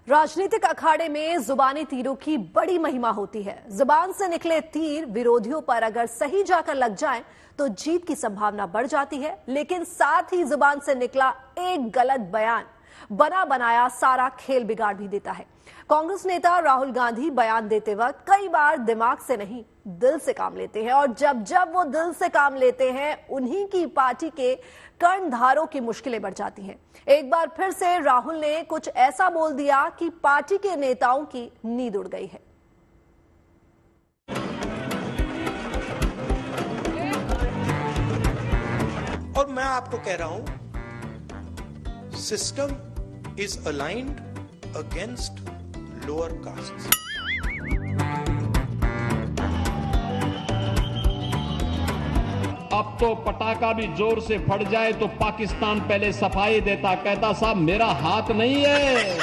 राजनीतिक अखाड़े में जुबानी तीरों की बड़ी महिमा होती है। जुबान से निकले तीर विरोधियों पर अगर सही जाकर लग जाएं तो जीत की संभावना बढ़ जाती है, लेकिन साथ ही जुबान से निकला एक गलत बयान बना बनाया सारा खेल बिगाड़ भी देता है। कांग्रेस नेता राहुल गांधी बयान देते वक्त कई बार दिमाग से नहीं दिल से काम लेते हैं, और जब जब वो दिल से काम लेते हैं उन्हीं की पार्टी के कर्णधारों की मुश्किलें बढ़ जाती हैं। एक बार फिर से राहुल ने कुछ ऐसा बोल दिया कि पार्टी के नेताओं की नींद उड़ गई है। और मैं आपको कह रहा हूं, system is aligned against lower caste. अब तो पटाखा भी जोर से फट जाए तो पाकिस्तान पहले सफाई देता, कहता साहब मेरा हाथ नहीं है।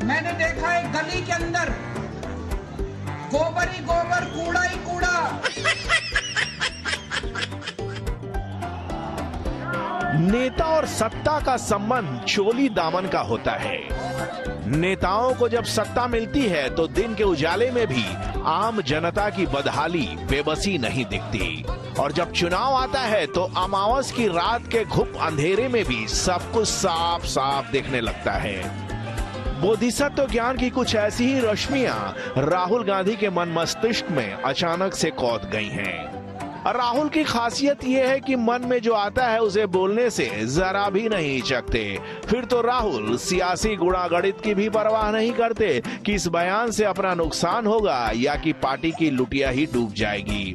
मैंने देखा है गली के अंदर गोबर ही गोबर, कूड़ा ही कूड़ा। नेता और सत्ता का संबंध चोली दामन का होता है। नेताओं को जब सत्ता मिलती है तो दिन के उजाले में भी आम जनता की बदहाली, बेबसी नहीं दिखती, और जब चुनाव आता है तो अमावस की रात के घुप अंधेरे में भी सब कुछ साफ साफ दिखने लगता है। बोधिसत्व ज्ञान की कुछ ऐसी ही रश्मियां राहुल गांधी के मन मस्तिष्क में अचानक से कौंध गई हैं। राहुल की खासियत यह है कि मन में जो आता है उसे बोलने से जरा भी नहीं हिचकते। फिर तो राहुल सियासी गुणागणित की भी परवाह नहीं करते कि इस बयान से अपना नुकसान होगा या कि पार्टी की लुटिया ही डूब जाएगी।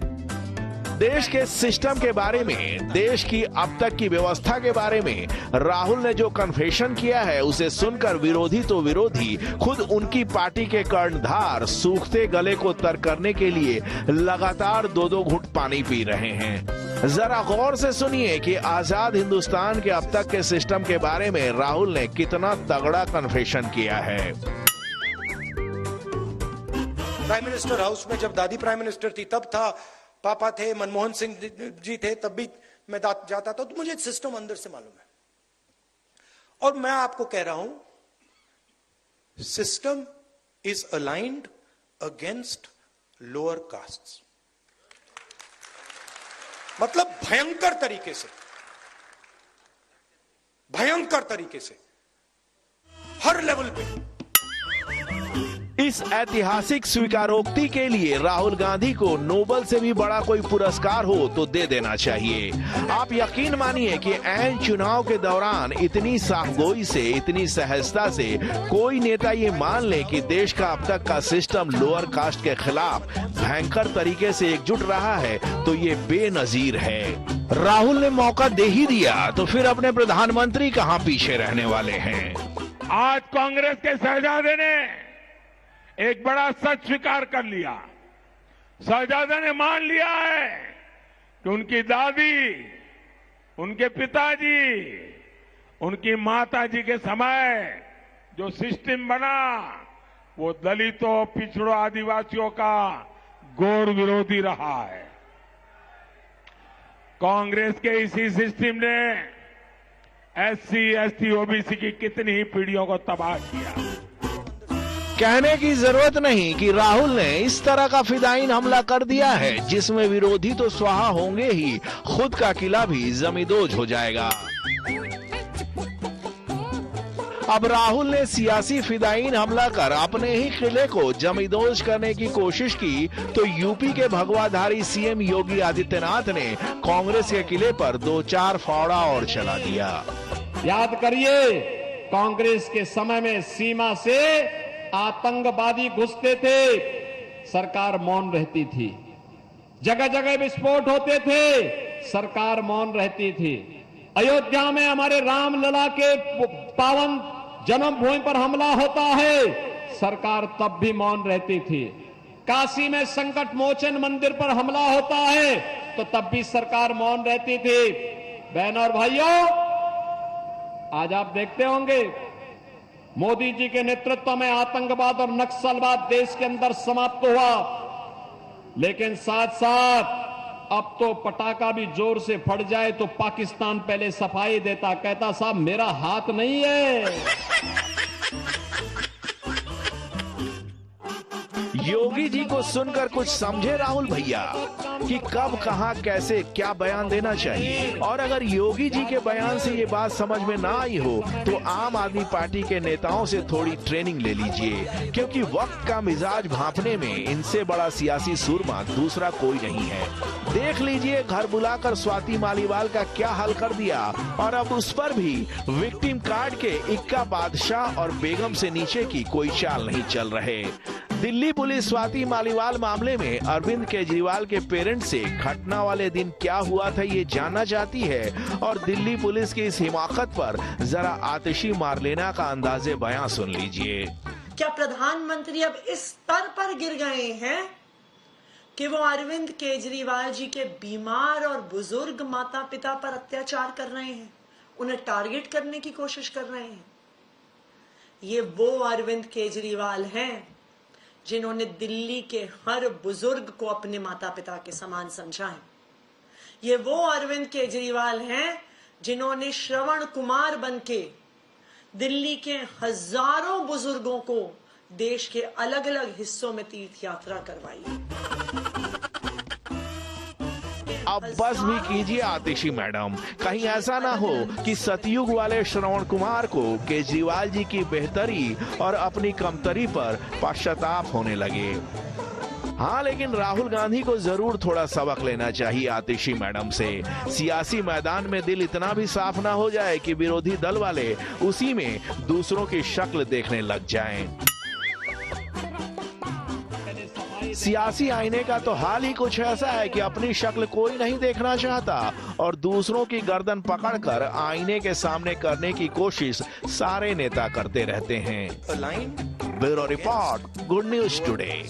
देश के सिस्टम के बारे में, देश की अब तक की व्यवस्था के बारे में राहुल ने जो कन्फेशन किया है उसे सुनकर विरोधी तो विरोधी, खुद उनकी पार्टी के कर्णधार सूखते गले को तर करने के लिए लगातार दो दो घुट पानी पी रहे हैं। जरा गौर से सुनिए कि आजाद हिंदुस्तान के अब तक के सिस्टम के बारे में राहुल ने कितना तगड़ा कन्फेशन किया है। प्राइम मिनिस्टर हाउस में जब दादी प्राइम मिनिस्टर थी तब था, पापा थे, मनमोहन सिंह जी थे, तब भी मैं जाता था, तो मुझे सिस्टम अंदर से मालूम है। और मैं आपको कह रहा हूं, system is aligned against lower castes. मतलब भयंकर तरीके से हर लेवल पे। इस ऐतिहासिक स्वीकारोक्ति के लिए राहुल गांधी को नोबेल से भी बड़ा कोई पुरस्कार हो तो दे देना चाहिए। आप यकीन मानिए कि ऐन चुनाव के दौरान इतनी साफगोई से, इतनी सहजता से कोई नेता ये मान ले कि देश का अब तक का सिस्टम लोअर कास्ट के खिलाफ भयंकर तरीके से एकजुट रहा है तो ये बेनजीर है। राहुल ने मौका दे ही दिया तो फिर अपने प्रधानमंत्री कहां पीछे रहने वाले हैं। आज कांग्रेस के शहजादे ने एक बड़ा सच स्वीकार कर लिया। शहजादे ने मान लिया है कि उनकी दादी, उनके पिताजी, उनकी माताजी के समय जो सिस्टम बना वो दलितों, पिछड़ों, आदिवासियों का घोर विरोधी रहा है। कांग्रेस के इसी सिस्टम ने एससी, एसटी, ओबीसी की कितनी ही पीढ़ियों को तबाह किया। कहने की जरूरत नहीं कि राहुल ने इस तरह का फिदायीन हमला कर दिया है जिसमें विरोधी तो स्वाहा होंगे ही, खुद का किला भी जमींदोज हो जाएगा। अब राहुल ने सियासी फिदायीन हमला कर अपने ही किले को जमींदोज करने की कोशिश की तो यूपी के भगवाधारी सीएम योगी आदित्यनाथ ने कांग्रेस के किले पर 2-4 फावड़ा और चला दिया। याद करिए, कांग्रेस के समय में सीमा से आतंकवादी घुसते थे, सरकार मौन रहती थी। जगह जगह विस्फोट होते थे, सरकार मौन रहती थी। अयोध्या में हमारे रामलला के पावन जन्मभूमि पर हमला होता है, सरकार तब भी मौन रहती थी। काशी में संकट मोचन मंदिर पर हमला होता है तो तब भी सरकार मौन रहती थी। बहनों और भाइयों, आज आप देखते होंगे मोदी जी के नेतृत्व में आतंकवाद और नक्सलवाद देश के अंदर समाप्त हुआ, लेकिन साथ साथ अब तो पटाखा भी जोर से फट जाए तो पाकिस्तान पहले सफाई देता, कहता साहब मेरा हाथ नहीं है। योगी जी को सुनकर कुछ समझे राहुल भैया कि कब कहां कैसे क्या बयान देना चाहिए। और अगर योगी जी के बयान से ये बात समझ में ना आई हो तो आम आदमी पार्टी के नेताओं से थोड़ी ट्रेनिंग ले लीजिए, क्योंकि वक्त का मिजाज भांपने में इनसे बड़ा सियासी सूरमा दूसरा कोई नहीं है। देख लीजिए, घर बुलाकर स्वाति मालीवाल का क्या हाल कर दिया, और अब उस पर भी विक्टिम कार्ड के इक्का बादशाह और बेगम से नीचे की कोई चाल नहीं चल रहे। दिल्ली पुलिस स्वाति मालीवाल मामले में अरविंद केजरीवाल के पेरेंट्स से घटना वाले दिन क्या हुआ था ये जानना चाहती है, और दिल्ली पुलिस की इस हिमाकत पर जरा आतिशी मारलेना का अंदाजे बयां सुन लीजिए। क्या प्रधानमंत्री अब इस स्तर पर गिर गए हैं कि वो अरविंद केजरीवाल जी के बीमार और बुजुर्ग माता पिता पर अत्याचार कर रहे हैं, उन्हें टारगेट करने की कोशिश कर रहे हैं? ये वो अरविंद केजरीवाल हैं जिन्होंने दिल्ली के हर बुजुर्ग को अपने माता पिता के समान समझा है। ये वो अरविंद केजरीवाल हैं जिन्होंने श्रवण कुमार बनके दिल्ली के हजारों बुजुर्गों को देश के अलग अलग हिस्सों में तीर्थ यात्रा करवाई। अब बस भी कीजिए आतिशी मैडम, कहीं ऐसा ना हो कि सतयुग वाले श्रवण कुमार को केजरीवाल जी की बेहतरी और अपनी कमतरी पर पश्चाताप होने लगे। हाँ, लेकिन राहुल गांधी को जरूर थोड़ा सबक लेना चाहिए आतिशी मैडम से। सियासी मैदान में दिल इतना भी साफ ना हो जाए कि विरोधी दल वाले उसी में दूसरों की शक्ल देखने लग जाएं। सियासी आईने का तो हाल ही कुछ ऐसा है कि अपनी शक्ल कोई नहीं देखना चाहता और दूसरों की गर्दन पकड़कर आईने के सामने करने की कोशिश सारे नेता करते रहते हैं। Bureau report, good news today.